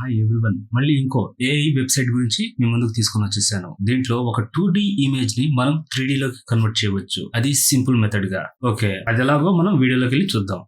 Hi everyone, మళ్ళీ ఇంకో AI website గురించి మీ ముందుకు తీసుకొని వచ్చేసాను. దీంట్లో ఒక 2D ఇమేజ్ ని మనం 3D లోకి కన్వర్ట్ చేయవచ్చు. అది సింపుల్ మెథడ్ గా. ఓకే, అది ఎలాగో మనం వీడియోలోకి వెళ్ళి చూద్దాం.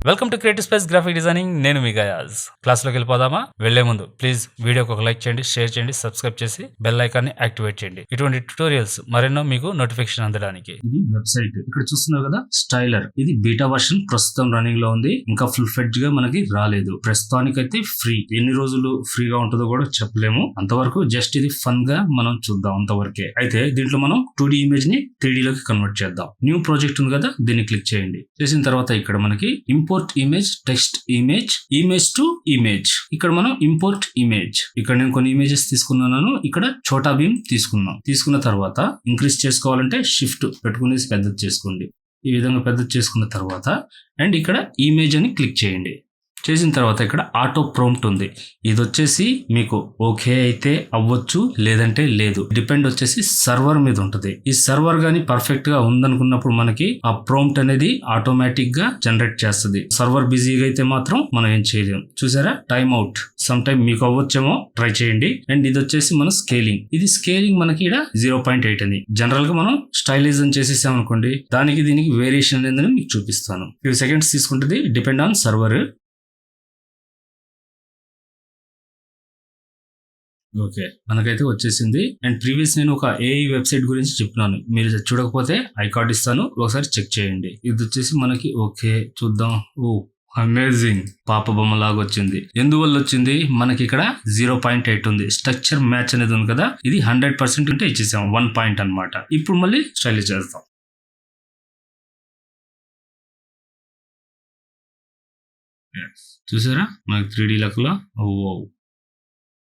Welcome to creative space graphic designing. నేను మీ గయాజ్. క్లాస్లోకి వెళ్ళిపోదామా? వెళ్లే ముందు ప్లీజ్ వీడియోకి ఒక లైక్ చేయండి, షేర్ చేయండి, సబ్స్క్రైబ్ చేసి బెల్ ఐకాన్ని యాక్టివేట్ చేయండి. ఇటువంటి ట్యూటోరియల్స్ మరెన్నో మీకు నోటిఫికేషన్ అందడానికి. ఇది వెబ్సైట్ ఇక్కడ చూస్తున్నారు కదా, స్టైలర్. ఇది బీటా వర్షన్ ప్రస్తుతం రన్నింగ్ లో ఉంది. ఇంకా ఫుల్ ఫ్లెడ్జ్ గా మనకి రాలేదు. ప్రస్తుతానికైతే ఫ్రీ. ఎన్ని రోజులు ఫ్రీగా ఉంటుందో కూడా చెప్పలేము. అంతవరకు జస్ట్ ఇది ఫన్ గా మనం చూద్దాం, అంతవరకే. అయితే దీంట్లో మనం 2D ఇమేజ్ ని 3D లోకి కన్వర్ట్ చేద్దాం. న్యూ ప్రాజెక్ట్ ఉంది కదా, దీన్ని క్లిక్ చేయండి. చేసిన తర్వాత ఇక్కడ మనకి import image, text image, image to image. ఇక్కడ మనం ఇంపోర్ట్ ఇమేజ్. ఇక్కడ నేను కొన్ని ఇమేజెస్ తీసుకున్నాను. ఇక్కడ చోటా భీమ్ తీసుకున్నాం. తీసుకున్న తర్వాత ఇంక్రీజ్ చేసుకోవాలంటే షిఫ్ట్ పెట్టుకుని పెద్దది చేసుకోండి. ఈ విధంగా పెద్దది చేసుకున్న తర్వాత అండ్ ఇక్కడ ఇమేజ్ అని క్లిక్ చేయండి. చేసిన తర్వాత ఇక్కడ ఆటో ప్రాంప్ట్ ఉంది. ఇది వచ్చేసి మీకు ఓకే అయితే అవ్వచ్చు, లేదంటే లేదు. డిపెండ్ వచ్చేసి సర్వర్ మీద ఉంటుంది. ఈ సర్వర్ గానీ పర్ఫెక్ట్ గా ఉందనుకున్నప్పుడు మనకి ఆ ప్రాంప్ట్ అనేది ఆటోమేటిక్ గా జనరేట్ చేస్తుంది. సర్వర్ బిజీగా అయితే మాత్రం మనం ఏం చేయలేం. చూసారా, టైమ్ అవుట్. సమ్ టైమ్ మీకు అవ్వచ్చేమో, ట్రై చేయండి. అండ్ ఇది వచ్చేసి మన స్కేలింగ్. ఇది స్కేలింగ్ మనకి ఇక్కడ 0.8 అని. జనరల్ గా మనం స్టైలిజం చేసేసాం అనుకోండి, దానికి దీనికి వేరియేషన్ అనేది మీకు చూపిస్తాను. 2 seconds తీసుకుంటుంది. Depend on server. ఓకే, మనకైతే వచ్చేసింది. అండ్ ప్రీవియస్ నేను ఒక ఏఐ వెబ్సైట్ గురించి చెప్పినాను. మీరు చూడకపోతే ఐ కార్డ్ ఇస్తాను, ఒకసారి చెక్ చేయండి. ఇది వచ్చేసి మనకి ఓకే చూద్దాం. ఓ అమేజింగ్, పాప బొమ్మ లాగా వచ్చింది. ఎందువల్ల వచ్చింది? మనకి ఇక్కడ 0.8 ఉంది. స్ట్రక్చర్ మ్యాచ్ అనేది ఉంది కదా, ఇది 100% ఉంటే ఇచ్చేసాం. 1 point అనమాట. ఇప్పుడు మళ్ళీ స్టైలిష్ చేస్తాం. చూసారా, మనకి 3D లెక్కలో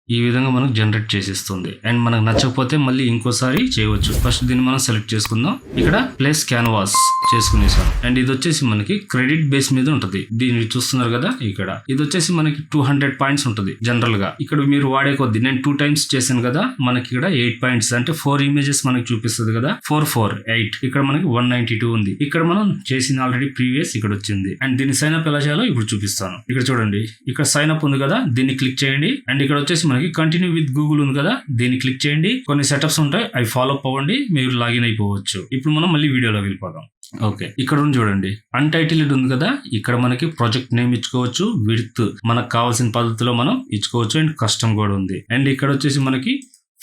ఈ విధంగా మనకు జనరేట్ చేసేస్తుంది. అండ్ మనకు నచ్చకపోతే మళ్ళీ ఇంకోసారి చేయవచ్చు. ఫస్ట్ దీన్ని మనం సెలెక్ట్ చేసుకుందాం. ఇక్కడ ప్లేస్ క్యాన్వాస్ చేసుకునేసాం. అండ్ ఇది వచ్చేసి మనకి క్రెడిట్ బేస్ మీద ఉంటుంది. దీన్ని చూస్తున్నారు కదా, ఇక్కడ ఇది వచ్చేసి మనకి 200 పాయింట్స్ ఉంటుంది జనరల్ గా. ఇక్కడ మీరు వాడే కొద్ది నేను 2 times చేశాను కదా, మనకి ఇక్కడ 8 పాయింట్స్ అంటే 4 ఇమేజెస్ మనకి చూపిస్తుంది కదా. 4 4 8 ఇక్కడ మనకి 192 ఉంది. ఇక్కడ మనం చేసిన ఆల్రెడీ ప్రీవియస్ ఇక్కడ వచ్చింది. అండ్ దీన్ని సైన్ అప్ ఎలా చేయాలో ఇప్పుడు చూపిస్తాను. ఇక్కడ చూడండి, ఇక్కడ సైన్ అప్ ఉంది కదా, దీన్ని క్లిక్ చేయండి. అండ్ ఇక్కడ వచ్చేసి మనకి కంటిన్యూ విత్ గూగుల్ ఉంది కదా, దీన్ని క్లిక్ చేయండి. కొన్ని సెటప్స్ ఉంటాయి, అవి ఫాలో అప్ అవ్వండి, మీరు లాగిన్ అయిపోవచ్చు. ఇప్పుడు మనం మళ్ళీ వీడియోలోకి వెళ్ళిపోదాం. ఓకే, ఇక్కడ చూడండి, అన్టైటిల్డ్ ఉంది కదా, ఇక్కడ మనకి ప్రాజెక్ట్ నేమ్ ఇచ్చుకోవచ్చు, విడ్త్ మనకు కావాల్సిన పద్ధతిలో మనం ఇచ్చుకోవచ్చు. అండ్ కస్టమ్ కూడా ఉంది. అండ్ ఇక్కడ వచ్చేసి మనకి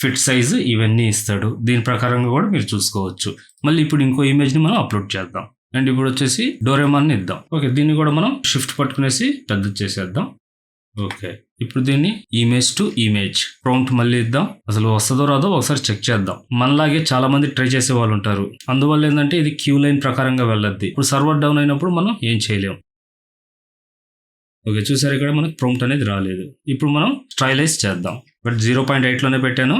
ఫిట్ సైజ్ ఇవన్నీ ఇస్తాడు. దీని ప్రకారంగా కూడా మీరు చూసుకోవచ్చు. మళ్ళీ ఇప్పుడు ఇంకో ఇమేజ్ ని మనం అప్లోడ్ చేద్దాం. అండ్ ఇప్పుడు వచ్చేసి డోరేమాన్ ఇద్దాం. ఓకే, దీన్ని కూడా మనం షిఫ్ట్ పట్టుకునేసి పెద్ద చేసేద్దాం. ఓకే, ఇప్పుడు దీన్ని ఇమేజ్ టు ఇమేజ్ ప్రాంప్ట్ మళ్ళీ ఇద్దాం. అసలు వస్తుందో రాదో ఒకసారి చెక్ చేద్దాం. మనలాగే చాలా మంది ట్రై చేసే వాళ్ళు ఉంటారు. అందువల్ల ఏంటంటే ఇది క్యూ లైన్ ప్రకారంగా వెళ్ళద్ది. ఇప్పుడు సర్వర్ డౌన్ అయినప్పుడు మనం ఏం చేయలేం. ఓకే, చూసారు, ఇక్కడ మనకు ప్రాంప్ట్ అనేది రాలేదు. ఇప్పుడు మనం స్టైలైజ్ చేద్దాం. బట్ 0.8 లోనే పెట్టాను.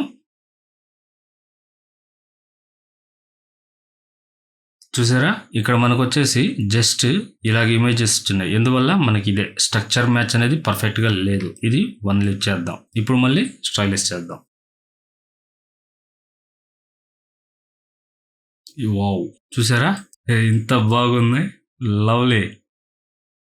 చూసారా, ఇక్కడ మనకు వచ్చేసి జస్ట్ ఇలాగ ఇమేజెస్ ఉన్నాయి. ఎందువల్ల మనకి ఇదే స్ట్రక్చర్ మ్యాచ్ అనేది పర్ఫెక్ట్ గా లేదు. ఇది 1 చేద్దాం. ఇప్పుడు మళ్ళీ స్టైలిష్ చేద్దాం. వావ్, చూసారా ఇంత బాగుంది, లవ్లీ.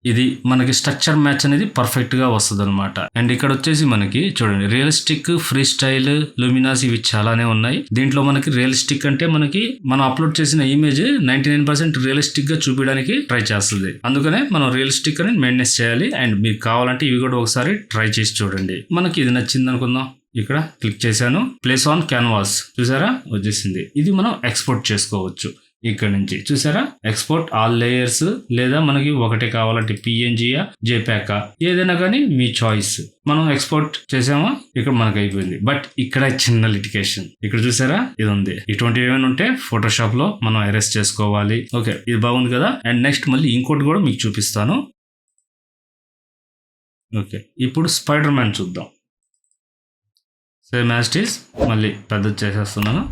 ఇది మనకి స్ట్రక్చర్ మ్యాచ్ అనేది పర్ఫెక్ట్ గా వస్తుంది అనమాట. అండ్ ఇక్కడ వచ్చేసి మనకి చూడండి, రియలిస్టిక్, ఫ్రీ స్టైల్, లూమినాస్ ఇవి చాలానే ఉన్నాయి. దీంట్లో మనకి రియలిస్టిక్ అంటే మనకి మనం అప్లోడ్ చేసిన ఇమేజ్ 99% రియలిస్టిక్ గా చూపించడానికి ట్రై చేస్తుంది. అందుకనే మనం రియలిస్టిక్ అని మెయింటైన్ చేయాలి. అండ్ మీకు కావాలంటే ఇవి కూడా ఒకసారి ట్రై చేసి చూడండి. మనకి ఇది నచ్చింది అనుకుందాం. ఇక్కడ క్లిక్ చేశాను, ప్లేస్ ఆన్ క్యాన్వాస్. చూసారా, వచ్చేసింది. ఇది మనం ఎక్స్పోర్ట్ చేసుకోవచ్చు. ఇక్కడ నుంచి చూసారా, ఎక్స్పోర్ట్ ఆల్ లేయర్స్, లేదా మనకి ఒకటే కావాలంటే పిఎన్జియా, జేప్యాకా, ఏదైనా కానీ మీ చాయిస్. మనం ఎక్స్పోర్ట్ చేసామా, ఇక్కడ మనకు అయిపోయింది. బట్ ఇక్కడ చిన్న లిటికేషన్. ఇక్కడ చూసారా, ఇది ఉంది. ఇటువంటి ఏమైనా ఉంటే ఫోటోషాప్ లో మనం ఎరేస్ చేసుకోవాలి. ఓకే, ఇది బాగుంది కదా. అండ్ నెక్స్ట్ మళ్ళీ ఇంకోటి కూడా మీకు చూపిస్తాను. ఓకే, ఇప్పుడు స్పైడర్ మ్యాన్ చూద్దాం. సేమ్ యాజ్ ఇట్ ఈస్, మళ్ళీ పెద్దది చేసేస్తున్నాను.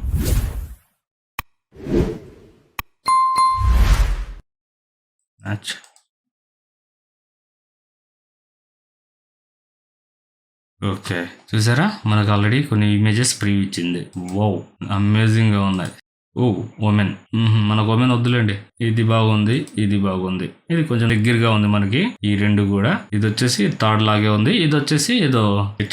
ఓకే, చూసారా, మనకు ఆల్రెడీ కొన్ని ఇమేజెస్ ప్రీ ఇచ్చింది. వావ్, అమేజింగ్ గా ఉన్నాయి. ఓ ఉమెన్, మనకు ఉమెన్ వద్దులేండి. ఇది బాగుంది, ఇది బాగుంది. ఇది కొంచెం దగ్గరగా ఉంది మనకి ఈ రెండు కూడా. ఇది వచ్చేసి థర్డ్ లాగే ఉంది, ఇది వచ్చేసి ఏదో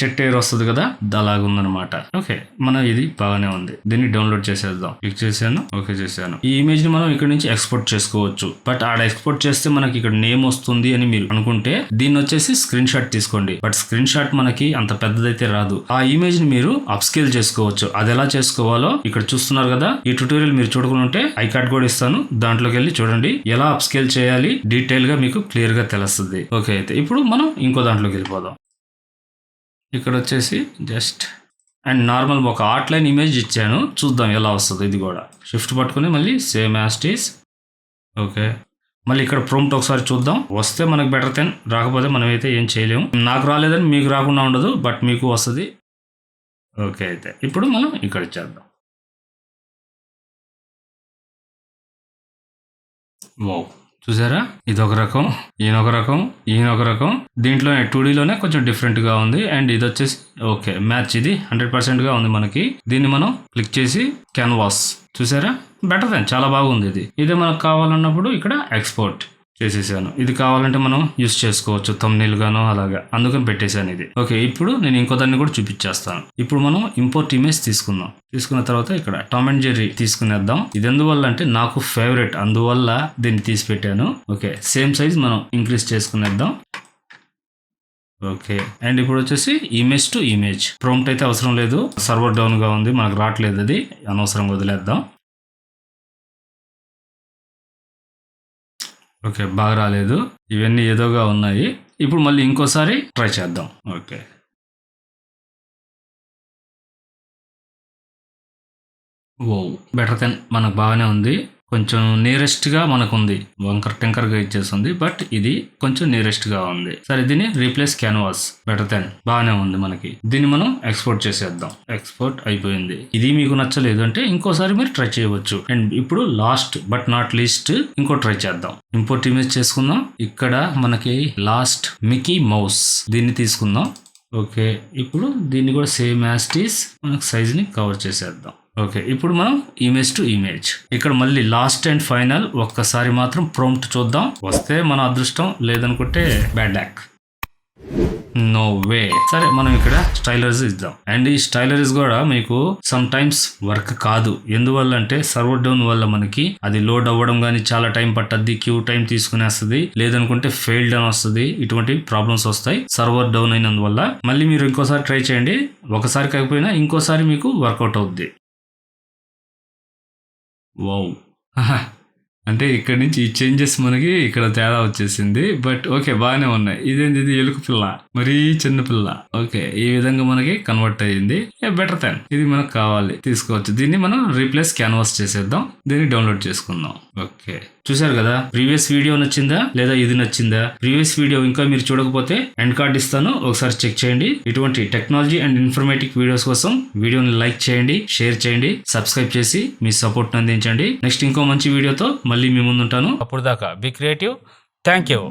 చెట్టేరు వస్తుంది కదా అలాగే ఉందన్నమాట. ఓకే, మనం ఇది బాగానే ఉంది. దీన్ని డౌన్లోడ్ చేసేద్దాం. క్లిక్ చేశాను, ఓకే చేశాను. ఈ ఇమేజ్ ని మనం ఇక్కడ నుంచి ఎక్స్పోర్ట్ చేసుకోవచ్చు. బట్ ఆడ ఎక్స్పోర్ట్ చేస్తే మనకి ఇక్కడ నేమ్ వస్తుంది అని మీరు అనుకుంటే దీన్ని వచ్చేసి స్క్రీన్ షాట్ తీసుకోండి. బట్ స్క్రీన్ షాట్ మనకి అంత పెద్దదైతే రాదు. ఆ ఇమేజ్ ని మీరు అప్స్కేల్ చేసుకోవచ్చు. అది ఎలా చేసుకోవాలో ఇక్కడ చూస్తున్నారు కదా. ఈ ట్యుటోరియల్ మీరు చూడకుండా ఉంటే ఐ కార్డ్ కూడా ఇస్తాను, దాంట్లోకి వెళ్ళి చూడండి. ఎలా అప్స్కేల్ చేయాలి డీటెయిల్ గా మీకు క్లియర్ గా తెలుస్తుంది. ఓకే, అయితే ఇప్పుడు మనం ఇంకో దాంట్లోకి వెళ్ళిపోదాం. ఇక్కడ వచ్చేసి జస్ట్ అండ్ నార్మల్ ఒక అవుట్లైన్ ఇమేజ్ ఇచ్చాను, చూద్దాం ఎలా వస్తుంది. ఇది కూడా షిఫ్ట్ పట్టుకుని మళ్ళీ same as it is. Okay, మళ్ళీ ఇక్కడ ప్రాంప్ట్ ఒకసారి చూద్దాం. వస్తే మనకు బెటర్ దెన్, రాకపోతే మనం అయితే ఏం చేయలేము. నాకు రాలేదని మీకు రాకుండా ఉండదు, బట్ మీకు వస్తుంది. ఓకే, అయితే ఇప్పుడు మనం ఇక్కడ చేద్దాం. వావ్, చూసారా? ఇదొక రకం, ఈయనొక రకం, ఈయనొక రకం. దీంట్లోనే 2Dలోనే కొంచెం డిఫరెంట్ గా ఉంది. అండ్ ఇది వచ్చేసి ఓకే మ్యాచ్, ఇది 100% గా ఉంది మనకి. దీన్ని మనం క్లిక్ చేసి క్యాన్వాస్, చూసారా? బెటర్ దెన్, చాలా బాగుంది ఇది. ఇదే మనకు కావాలన్నప్పుడు ఇక్కడ ఎక్స్పోర్ట్ చేసేసాను. ఇది కావాలంటే మనం యూస్ చేసుకోవచ్చు థంబ్నెయిల్ గానో అలాగా, అందుకని పెట్టేశాను ఇది. ఓకే, ఇప్పుడు నేను ఇంకో దాన్ని కూడా చూపించేస్తాను. ఇప్పుడు మనం ఇంపోర్ట్ ఇమేజ్ తీసుకుందాం. తీసుకున్న తర్వాత ఇక్కడ టామ్ అండ్ జెర్రీ తీసుకునేద్దాం. ఇది ఎందువల్ల అంటే నాకు ఫేవరెట్, అందువల్ల దీన్ని తీసి పెట్టాను. ఓకే, సేమ్ సైజ్ మనం ఇంక్రీజ్ చేసుకునేద్దాం. ఓకే, అండ్ ఇప్పుడు వచ్చేసి ఇమేజ్ టు ఇమేజ్. ప్రాంప్ట్ అయితే అవసరం లేదు, సర్వర్ డౌన్ గా ఉంది, మనకు రావట్లేదు, అది అనవసరంగా వదిలేద్దాం. ఓకే, బాగా రాలేదు, ఇవన్నీ ఏదోగా ఉన్నాయి. ఇప్పుడు మళ్ళీ ఇంకోసారి ట్రై చేద్దాం. ఓకే, ఓ బెటర్ దెన్, మనకు బాగానే ఉంది. కొంచెం నియరెస్ట్ గా మనకు ఉంది, వంకర్ టెంకర్ గా ఇచ్చేస్తుంది, బట్ ఇది కొంచెం నియరెస్ట్ గా ఉంది. సరే, దీన్ని రీప్లేస్ క్యాన్వాస్, బెటర్ దెన్, బాగానే ఉంది మనకి. దీన్ని మనం ఎక్స్పోర్ట్ చేసేద్దాం. ఎక్స్పోర్ట్ అయిపోయింది. ఇది మీకు నచ్చలేదు అంటే ఇంకోసారి మీరు ట్రై చేయవచ్చు. అండ్ ఇప్పుడు లాస్ట్ బట్ నాట్ లీస్ట్ ఇంకో ట్రై చేద్దాం. ఇంపోర్ట్ ఇమేజ్ చేసుకుందాం. ఇక్కడ మనకి లాస్ట్ మికీ మౌస్, దీన్ని తీసుకుందాం. ఓకే, ఇప్పుడు దీన్ని కూడా సేమ్ యాజ్ ఇట్ ఈస్ మనకు సైజ్ ని కవర్ చేసేద్దాం. ఓకే, ఇప్పుడు మనం ఇమేజ్ టు ఇమేజ్. ఇక్కడ మళ్ళీ లాస్ట్ అండ్ ఫైనల్ ఒక్కసారి మాత్రం ప్రాంప్ట్ చూద్దాం. వస్తే మన అదృష్టం, లేదనుకుంటే బ్యాడ్ లక్. No way. సరే, మనం ఇక్కడ స్టైలర్స్ ఇద్దాం. అండ్ ఈ స్టైలర్స్ కూడా మీకు సమ్ టైమ్స్ వర్క్ కాదు. ఎందువల్ల అంటే సర్వర్ డౌన్ వల్ల మనకి అది లోడ్ అవ్వడం కానీ చాలా టైం పట్టద్ది, క్యూ టైం తీసుకునేస్తుంది, లేదనుకుంటే ఫెయిల్డ్ అని వస్తుంది. ఇటువంటి ప్రాబ్లమ్స్ వస్తాయి సర్వర్ డౌన్ అయినందువల్ల. మళ్ళీ మీరు ఇంకోసారి ట్రై చేయండి. ఒకసారి కాకపోయినా ఇంకోసారి మీకు వర్కౌట్ అవుద్ది. వావ్, అంటే ఇక్కడ నుంచి ఈ చేంజెస్ మనకి ఇక్కడ తేడా వచ్చేసింది. బట్ ఓకే, బాగానే ఉన్నాయి. ఇదేంటి, ఇది ఎలుక పిల్ల, మరీ చిన్న పిల్ల. ఓకే, ఈ విధంగా మనకి కన్వర్ట్ అయ్యింది. బెటర్ దెన్, ఇది మనకు కావాలి, తీసుకోవచ్చు. దీన్ని మనం రీప్లేస్ క్యాన్వాస్ చేసేద్దాం. దీన్ని డౌన్లోడ్ చేసుకుందాం. ఓకే, చూసారు కదా, ప్రీవియస్ వీడియో నచ్చిందా లేదా ఇది నచ్చిందా? ప్రీవియస్ వీడియో ఇంకా మీరు చూడకపోతే ఎండ్ కార్డ్ ఇస్తాను, ఒకసారి చెక్ చేయండి. ఇటువంటి టెక్నాలజీ అండ్ ఇన్ఫర్మేటివ్ వీడియోస్ కోసం వీడియోని లైక్ చేయండి, షేర్ చేయండి, సబ్స్క్రైబ్ చేసి మీ సపోర్ట్ అందించండి. నెక్స్ట్ ఇంకో మంచి వీడియోతో మళ్ళీ మీ ముందుంటాను. అప్పుడు దాకా బీ క్రియేటివ్. Thank you.